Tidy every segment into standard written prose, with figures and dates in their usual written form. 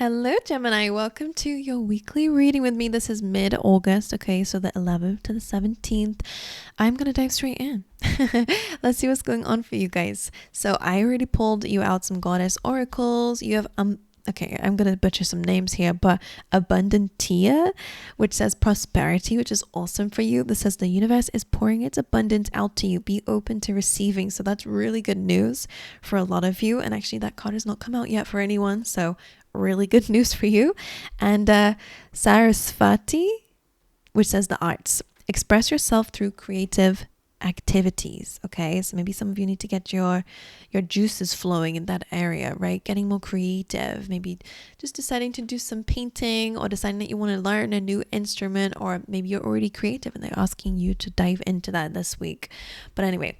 Hello, Gemini. Welcome to your weekly reading with me. This is mid-August, okay? So the 11th to the 17th. I'm going to dive straight in. Let's see what's going on for you guys. So I already pulled you out some goddess oracles. You have, okay, I'm going to butcher some names here, but Abundantia, which says prosperity, which is awesome for you. This says the universe is pouring its abundance out to you. Be open to receiving. So that's really good news for a lot of you. And actually that card has not come out yet for anyone. So really good news for you. And Sarasvati, which says the arts. Express yourself through creative activities. Okay, so maybe some of you need to get your juices flowing in that area, right? Getting more creative, maybe just deciding to do some painting, or deciding that you want to learn a new instrument, or maybe you're already creative and they're asking you to dive into that this week. But anyway,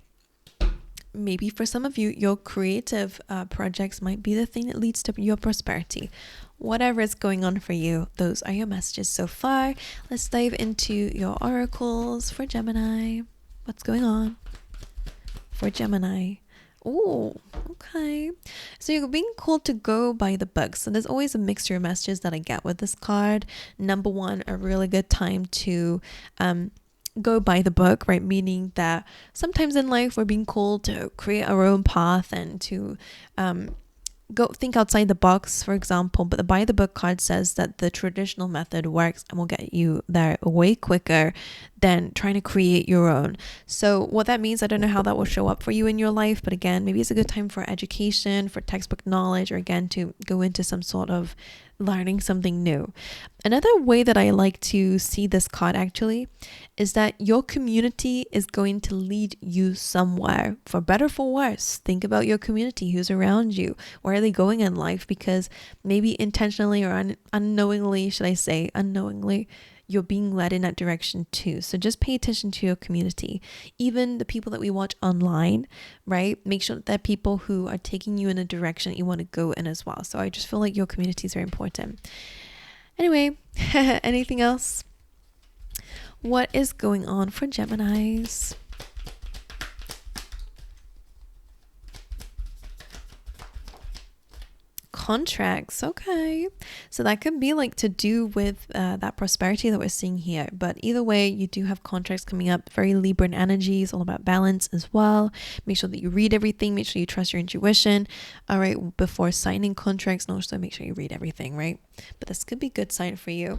maybe for some of you, your creative projects might be the thing that leads to your prosperity. Whatever is going on for you, those are your messages so far. Let's dive into your oracles for Gemini. What's going on for Gemini? Oh, okay. So you're being called to go by the book. So there's always a mixture of messages that I get with this card. Number one, a really good time to go by the book, right? Meaning that sometimes in life we're being called to create our own path and to go think outside the box, for example. But the by the book card says that the traditional method works and will get you there way quicker than trying to create your own. So what that means, I don't know how that will show up for you in your life, but again, maybe it's a good time for education, for textbook knowledge, or again to go into some sort of learning something new. Another way that I like to see this card actually is that your community is going to lead you somewhere, for better, for worse. Think about your community, who's around you, where are they going in life? Because maybe intentionally or unknowingly, should I say unknowingly, you're being led in that direction too. So just pay attention to your community. Even the people that we watch online, right? Make sure that they're people who are taking you in a direction that you want to go in as well. So I just feel like your community is very important. Anyway, anything else? What is going on for Geminis? Contracts, okay, so that could be like to do with that prosperity that we're seeing here, but either way, you do have contracts coming up. Very Libran energy, is all about balance as well. Make sure that you read everything, make sure you trust your intuition, all right, before signing contracts. And also make sure you read everything, right? But this could be a good sign for you.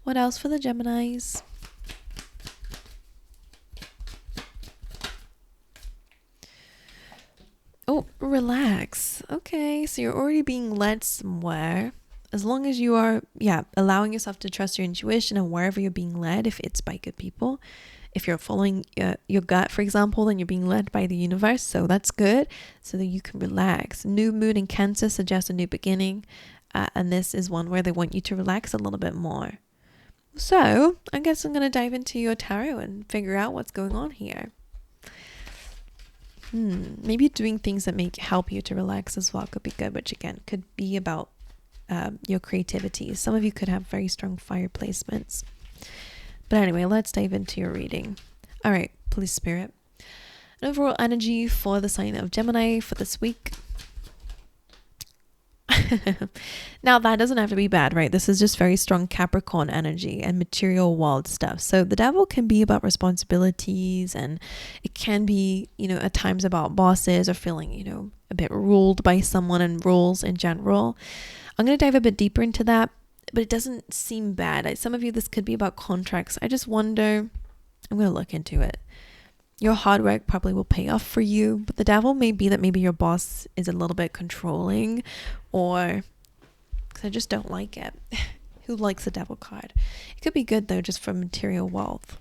What else for the Geminis? Oh, relax. Okay, so you're already being led somewhere. As long as you are, allowing yourself to trust your intuition and wherever you're being led, if it's by good people. If you're following your gut, for example, then you're being led by the universe. So that's good, so that you can relax. New moon in Cancer suggests a new beginning. And this is one where they want you to relax a little bit more. So I guess I'm going to dive into your tarot and figure out what's going on here. Maybe doing things that help you to relax as well could be good, which again could be about your creativity. Some of you could have very strong fire placements. But anyway, let's dive into your reading. All right, please, Spirit. An overall energy for the sign of Gemini for this week. Now that doesn't have to be bad, right? This is just very strong Capricorn energy and material world stuff. So the devil can be about responsibilities, and it can be, at times about bosses or feeling, a bit ruled by someone, and rules in general. I'm going to dive a bit deeper into that, but it doesn't seem bad. Some of you, this could be about contracts. I just wonder, I'm going to look into it. Your hard work probably will pay off for you, but the devil may be that maybe your boss is a little bit controlling, or because I just don't like it. Who likes the devil card? It could be good though, just for material wealth,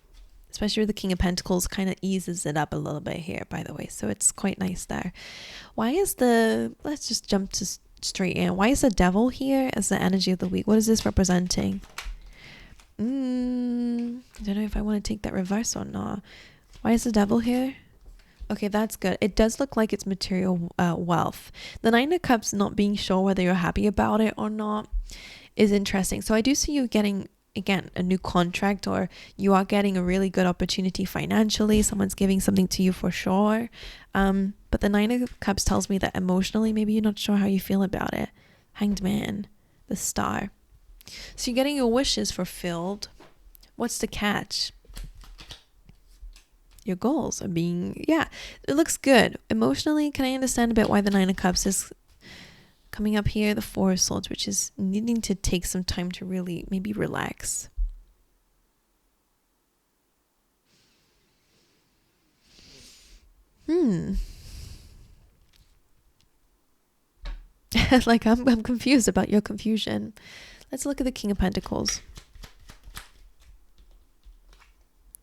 especially with the King of Pentacles. Kind of eases it up a little bit here, by the way. So it's quite nice there. Let's just jump to straight in. Why is the devil here as the energy of the week? What is this representing? I don't know if I want to take that reverse or not. Why is the devil here? Okay, that's good. It does look like it's material wealth. The Nine of Cups, not being sure whether you're happy about it or not, is interesting. So I do see you getting, again, a new contract, or you are getting a really good opportunity financially. Someone's giving something to you for sure. But the Nine of Cups tells me that emotionally, maybe you're not sure how you feel about it. Hanged Man. the Star. So you're getting your wishes fulfilled. What's the catch? Your goals are being, yeah, it looks good. Emotionally, can I understand a bit why the Nine of Cups is coming up here? The Four of Swords, which is needing to take some time to really maybe relax. Like I'm confused about your confusion. Let's look at the King of Pentacles.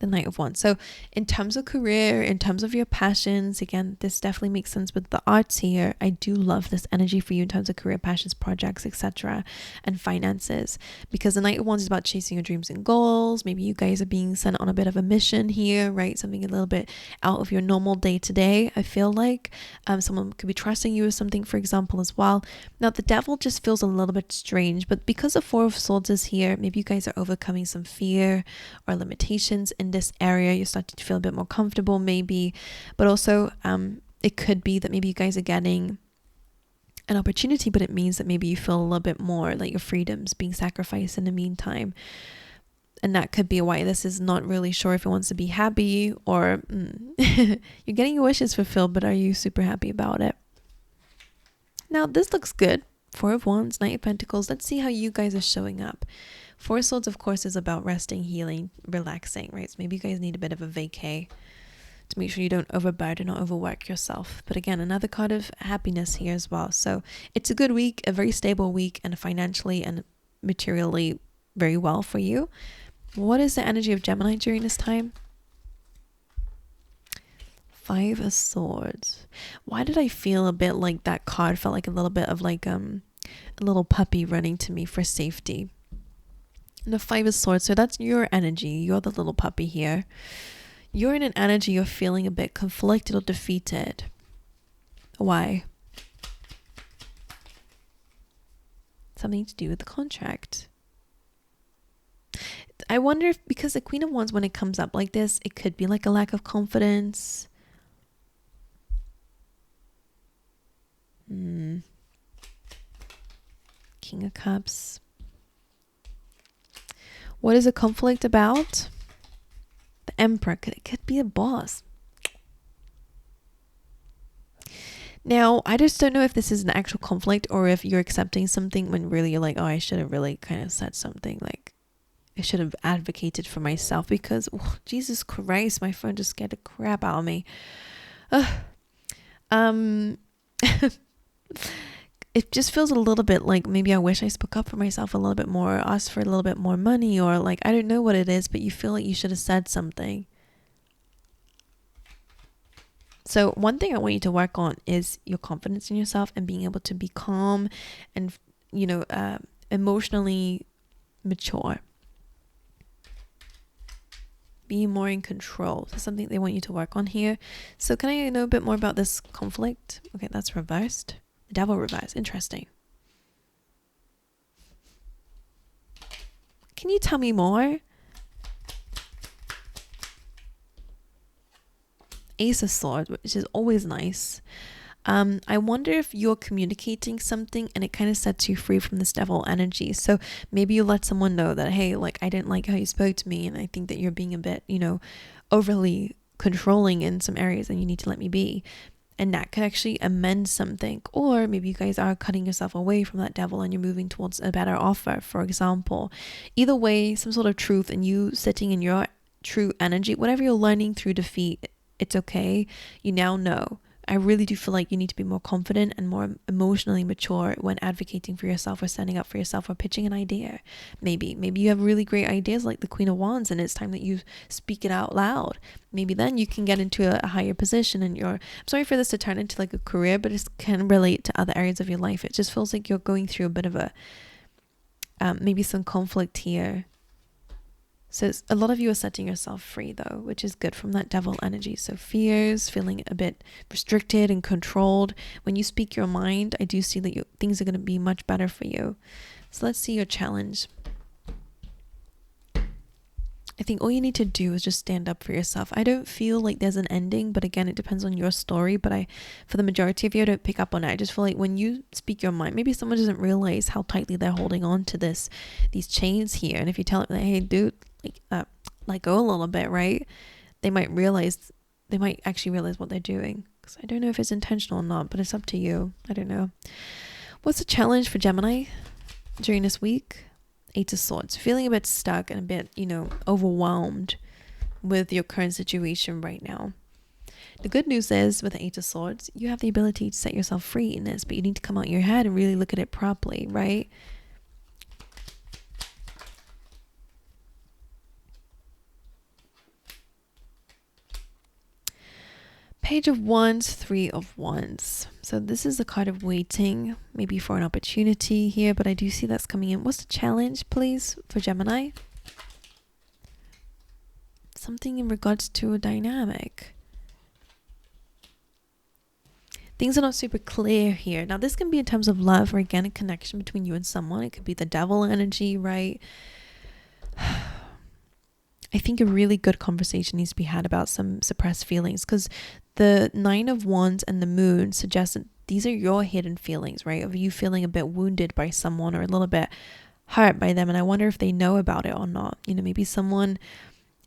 The Knight of Wands. So in terms of career, in terms of your passions, again, this definitely makes sense with the arts here. I do love this energy for you in terms of career, passions, projects, etc. and finances, because the Knight of Wands is about chasing your dreams and goals. Maybe you guys are being sent on a bit of a mission here, right? Something a little bit out of your normal day to day. I feel like someone could be trusting you with something, for example, as well. Now the Devil just feels a little bit strange, but because the Four of Swords is here, maybe you guys are overcoming some fear or limitations in this area. You're starting to feel a bit more comfortable maybe, but also it could be that maybe you guys are getting an opportunity, but it means that maybe you feel a little bit more like your freedom's being sacrificed in the meantime, and that could be why this is not really sure if it wants to be happy or you're getting your wishes fulfilled, but are you super happy about it? Now this looks good. Four of Wands, Knight of Pentacles. Let's see how you guys are showing up. Four of Swords, of course, is about resting, healing, relaxing, right? So maybe you guys need a bit of a vacay to make sure you don't overburden or overwork yourself. But again, another card of happiness here as well. So it's a good week, a very stable week, and financially and materially very well for you. What is the energy of Gemini during this time? Five of Swords. Why did I feel a bit like that card felt like a little bit of like a little puppy running to me for safety? And the Five of Swords, so that's your energy. You're the little puppy here. You're in an energy you're feeling a bit conflicted or defeated. Why? Something to do with the contract. I wonder if, because the Queen of Wands, when it comes up like this, it could be like a lack of confidence. King of Cups. What is a conflict about? The Emperor. It could be a boss. Now, I just don't know if this is an actual conflict or if you're accepting something when really you're like, oh, I should have really kind of said something. Like, I should have advocated for myself because, oh, Jesus Christ, my phone just scared the crap out of me. It just feels a little bit like maybe I wish I spoke up for myself a little bit more, asked for a little bit more money, or like, I don't know what it is, but you feel like you should have said something. So one thing I want you to work on is your confidence in yourself and being able to be calm and, you know, emotionally mature. Being more in control. That's something they want you to work on here. So can I know a bit more about this conflict? Okay, that's reversed. The Devil reversed. Interesting. Can you tell me more? Ace of Swords, which is always nice. I wonder if you're communicating something and it kind of sets you free from this devil energy. So maybe you let someone know that, hey, like, I didn't like how you spoke to me, and I think that you're being a bit, you know, overly controlling in some areas, and you need to let me be. And that could actually amend something. Or maybe you guys are cutting yourself away from that devil and you're moving towards a better offer, for example. Either way, some sort of truth, and you sitting in your true energy, whatever you're learning through defeat, it's okay. You now know. I really do feel like you need to be more confident and more emotionally mature when advocating for yourself or standing up for yourself or pitching an idea. Maybe you have really great ideas like the Queen of Wands, and it's time that you speak it out loud. Maybe then you can get into a higher position, and I'm sorry for this to turn into like a career, but it can relate to other areas of your life. It just feels like you're going through a bit of a maybe some conflict here. So a lot of you are setting yourself free though, which is good from that devil energy. So fears, feeling a bit restricted and controlled. When you speak your mind, I do see that things are going to be much better for you. So let's see your challenge. I think all you need to do is just stand up for yourself. I don't feel like there's an ending, but again, it depends on your story. But for the majority of you, I don't pick up on it. I just feel like when you speak your mind, maybe someone doesn't realize how tightly they're holding on to these chains here. And if you tell them, hey, dude, let go a little bit, right? They might actually realize what they're doing. Because I don't know if it's intentional or not, but it's up to you. I don't know. What's the challenge for Gemini during this week? Eight of Swords, feeling a bit stuck and a bit, overwhelmed with your current situation right now. The good news is with the Eight of Swords, you have the ability to set yourself free in this, but you need to come out your head and really look at it properly, right? Page of Wands, Three of Wands. So this is a card of waiting, maybe for an opportunity here, but I do see that's coming in. What's the challenge, please, for Gemini? Something in regards to a dynamic. Things are not super clear here. Now, this can be in terms of love or again, a connection between you and someone. It could be the devil energy, right? I think a really good conversation needs to be had about some suppressed feelings, because the Nine of Wands and the Moon suggest that these are your hidden feelings, right? Of you feeling a bit wounded by someone or a little bit hurt by them. And I wonder if they know about it or not. Maybe someone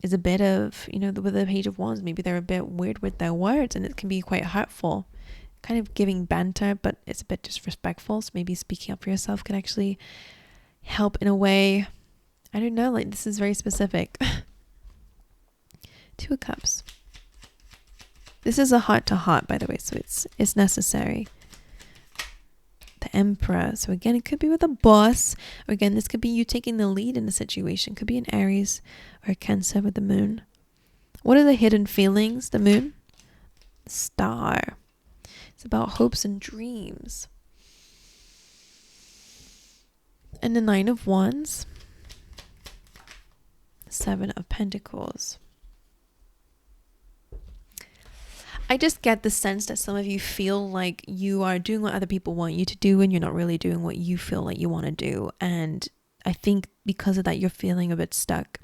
is a bit of, with the Page of Wands, maybe they're a bit weird with their words and it can be quite hurtful. Kind of giving banter, but it's a bit disrespectful. So maybe speaking up for yourself could actually help in a way. I don't know, like this is very specific. Two of Cups. This is a heart-to-heart, by the way, so it's necessary. The Emperor. So again, it could be with a boss, or again, this could be you taking the lead in the situation. Could be an Aries or a Cancer with the Moon. What are the hidden feelings? The Moon. The Star. It's about hopes and dreams. And the Nine of Wands. The Seven of Pentacles. I just get the sense that some of you feel like you are doing what other people want you to do and you're not really doing what you feel like you want to do. And I think because of that, you're feeling a bit stuck.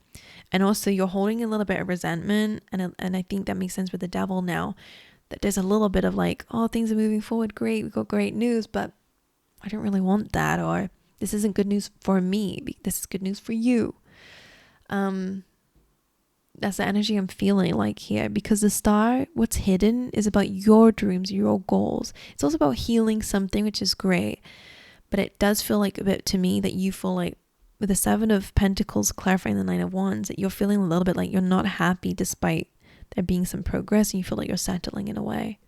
And also you're holding a little bit of resentment. And I think that makes sense with the devil now, that there's a little bit of like, oh, things are moving forward. Great. We got great news, but I don't really want that. Or this isn't good news for me. This is good news for you. That's the energy I'm feeling like here, because the Star, what's hidden is about your dreams, your goals. It's also about healing something, which is great. But it does feel like a bit to me that you feel like with the Seven of Pentacles clarifying the Nine of Wands, that you're feeling a little bit like you're not happy despite there being some progress and you feel like you're settling in a way.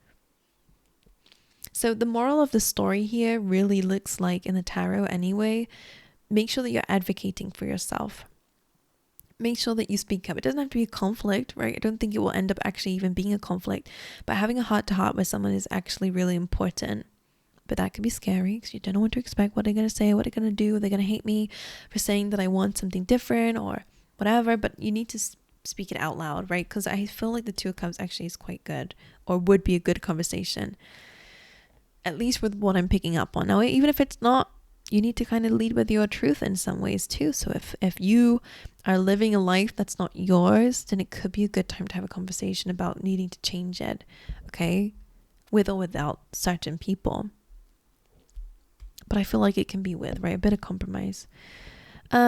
So the moral of the story here really looks like in the tarot anyway, make sure that you're advocating for yourself. Make sure that you speak up. It doesn't have to be a conflict, right? I don't think it will end up actually even being a conflict, but having a heart-to-heart with someone is actually really important. But that could be scary because you don't know what to expect, what they're going to say, what they're going to do. They're going to hate me for saying that I want something different or whatever, but you need to speak it out loud, right? Because I feel like the Two of Cups actually is quite good, or would be a good conversation, at least with what I'm picking up on. Now, even if it's not, you need to kind of lead with your truth in some ways too. So if you are living a life that's not yours, then it could be a good time to have a conversation about needing to change it, okay? With or without certain people. But I feel like it can be with, right? A bit of compromise. What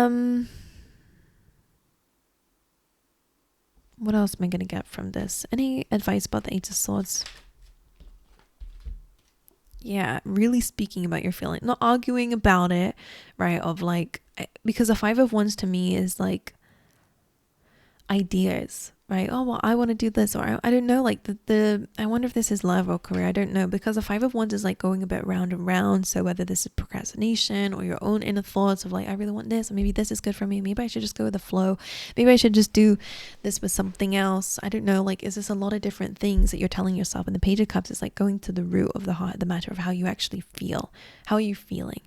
else am I going to get from this? Any advice about the Eight of Swords? Yeah, really speaking about your feeling, not arguing about it, right? Of like, because the Five of Wands to me is like ideas, right? Oh, well, I want to do this, or I don't know, like I wonder if this is love or career. I don't know, because the Five of Wands is like going a bit round and round. So whether this is procrastination or your own inner thoughts of like, I really want this, or maybe this is good for me, maybe I should just go with the flow, maybe I should just do this with something else. I don't know, like, is this a lot of different things that you're telling yourself? And the Page of Cups is like going to the root of the heart, the matter of how you actually feel. How are you feeling?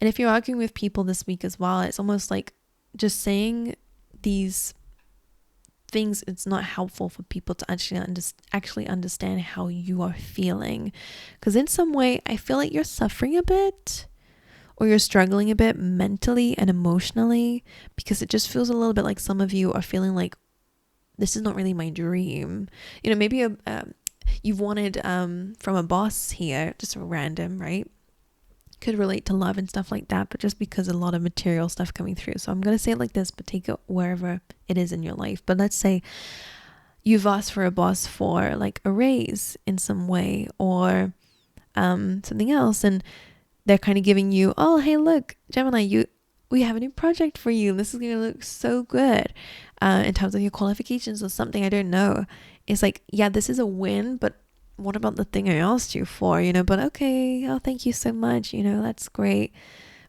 And if you're arguing with people this week as well, it's almost like just saying these things, it's not helpful for people to actually understand how you are feeling, because in some way I feel like you're suffering a bit, or you're struggling a bit mentally and emotionally, because it just feels a little bit like some of you are feeling like this is not really my dream. You know, maybe you've wanted from a boss here, just a random, right? Could relate to love and stuff like that, but just because a lot of material stuff coming through. So I'm going to say it like this, but take it wherever it is in your life. But let's say you've asked for a boss for like a raise in some way, or something else, and they're kind of giving you, oh, hey, look, Gemini, we have a new project for you. This is going to look so good in terms of your qualifications or something. I don't know. It's like, yeah, this is a win, but what about the thing I asked you for, you know? But okay, oh, thank you so much, you know, that's great.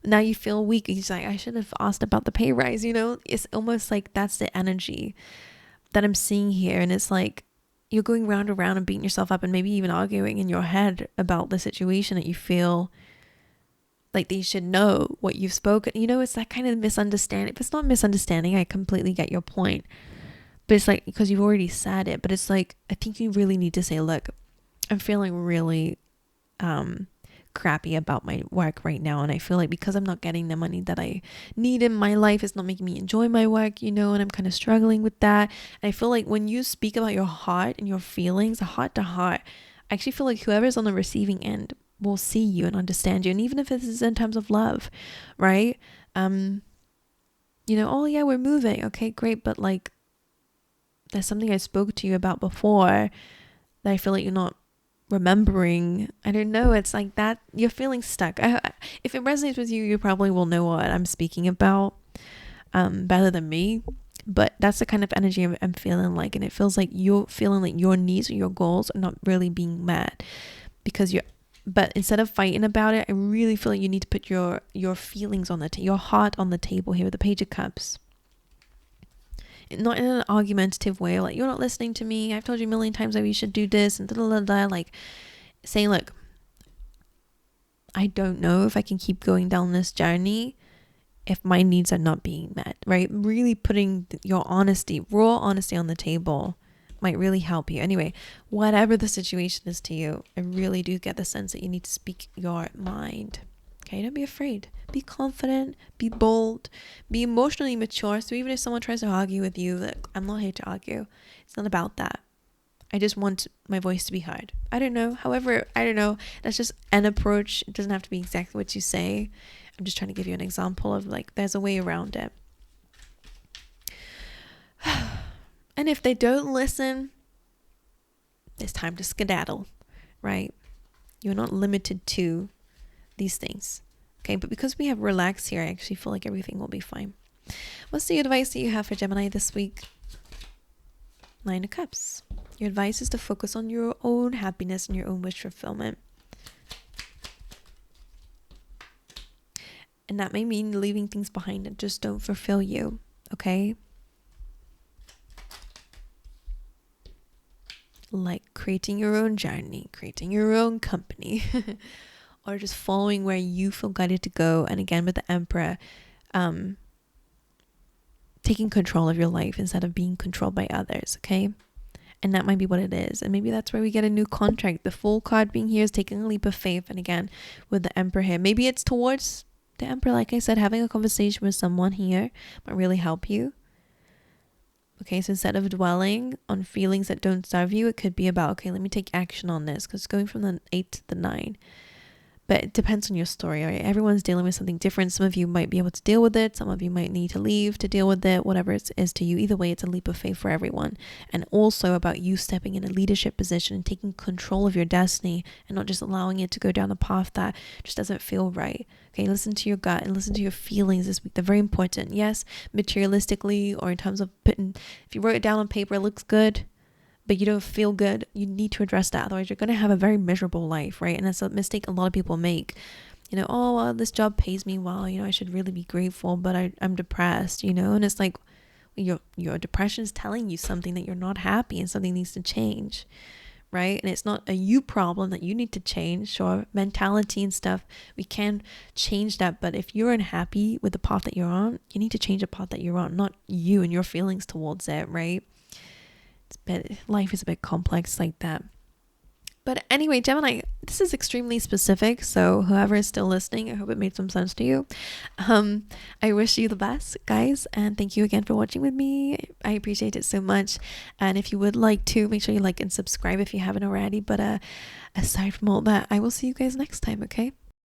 Now you feel weak. He's like, I should have asked about the pay rise, you know? It's almost like that's the energy that I'm seeing here. And it's like you're going round and round and beating yourself up, and maybe even arguing in your head about the situation that you feel like they should know what you've spoken. You know, it's that kind of misunderstanding. If it's not misunderstanding, I completely get your point. But it's like, because you've already said it, but it's like, I think you really need to say, look, I'm feeling really crappy about my work right now, and I feel like because I'm not getting the money that I need in my life, it's not making me enjoy my work, you know, and I'm kind of struggling with that. And I feel like when you speak about your heart and your feelings, heart to heart, I actually feel like whoever's on the receiving end will see you and understand you. And even if this is in terms of love, right? You know, oh yeah, we're moving, okay, great, but like there's something I spoke to you about before that I feel like you're not remembering. I don't know, it's like that you're feeling stuck. If it resonates with you, you probably will know what I'm speaking about better than me. But that's the kind of energy I'm feeling like, and it feels like you're feeling like your needs or your goals are not really being met because but instead of fighting about it, I really feel like you need to put your feelings on your heart on the table here with the Page of Cups. Not in an argumentative way, like, you're not listening to me, I've told you a million times that we should do this, and like saying, look, I don't know if I can keep going down this journey if my needs are not being met, right? Really putting your honesty, raw honesty on the table might really help you. Anyway, whatever the situation is to you, I really do get the sense that you need to speak your mind. Okay, don't be afraid. Be confident, be bold, be emotionally mature. So even if someone tries to argue with you, like, I'm not here to argue. It's not about that. I just want my voice to be heard. I don't know. However, I don't know. That's just an approach. It doesn't have to be exactly what you say. I'm just trying to give you an example of like, there's a way around it. And if they don't listen, it's time to skedaddle, right? You're not limited to these things. Okay, but because we have relax here, I actually feel like everything will be fine. What's the advice that you have for Gemini this week? 9 of Cups. Your advice is to focus on your own happiness and your own wish fulfillment. And that may mean leaving things behind that just don't fulfill you, okay? Like creating your own journey, creating your own company, or just following where you feel guided to go. And again, with the Emperor, taking control of your life instead of being controlled by others, okay? And that might be what it is. And maybe that's where we get a new contract. The Fool card being here is taking a leap of faith. And again, with the Emperor here, maybe it's towards the Emperor. Like I said, having a conversation with someone here might really help you. Okay, so instead of dwelling on feelings that don't serve you, it could be about, okay, let me take action on this, because going from the 8 to the 9. But it depends on your story, right? Everyone's dealing with something different. Some of you might be able to deal with it. Some of you might need to leave to deal with it, whatever it is to you. Either way, it's a leap of faith for everyone. And also about you stepping in a leadership position and taking control of your destiny and not just allowing it to go down a path that just doesn't feel right. Okay, listen to your gut and listen to your feelings this week. They're very important. Yes, materialistically or in terms of if you wrote it down on paper, it looks good, but you don't feel good, you need to address that. Otherwise, you're going to have a very miserable life, right? And that's a mistake a lot of people make. You know, oh, well, this job pays me well. You know, I should really be grateful, but I'm depressed, you know? And it's like your depression is telling you something that you're not happy and something needs to change, right? And it's not a you problem that you need to change. Sure, mentality and stuff, we can change that. But if you're unhappy with the path that you're on, you need to change the path that you're on, not you and your feelings towards it, right? Life is a bit complex like that. But anyway, Gemini, this is extremely specific. So whoever is still listening, I hope it made some sense to you. I wish you the best, guys. And thank you again for watching with me. I appreciate it so much. And if you would like to, make sure you like and subscribe if you haven't already. But aside from all that, I will see you guys next time, okay?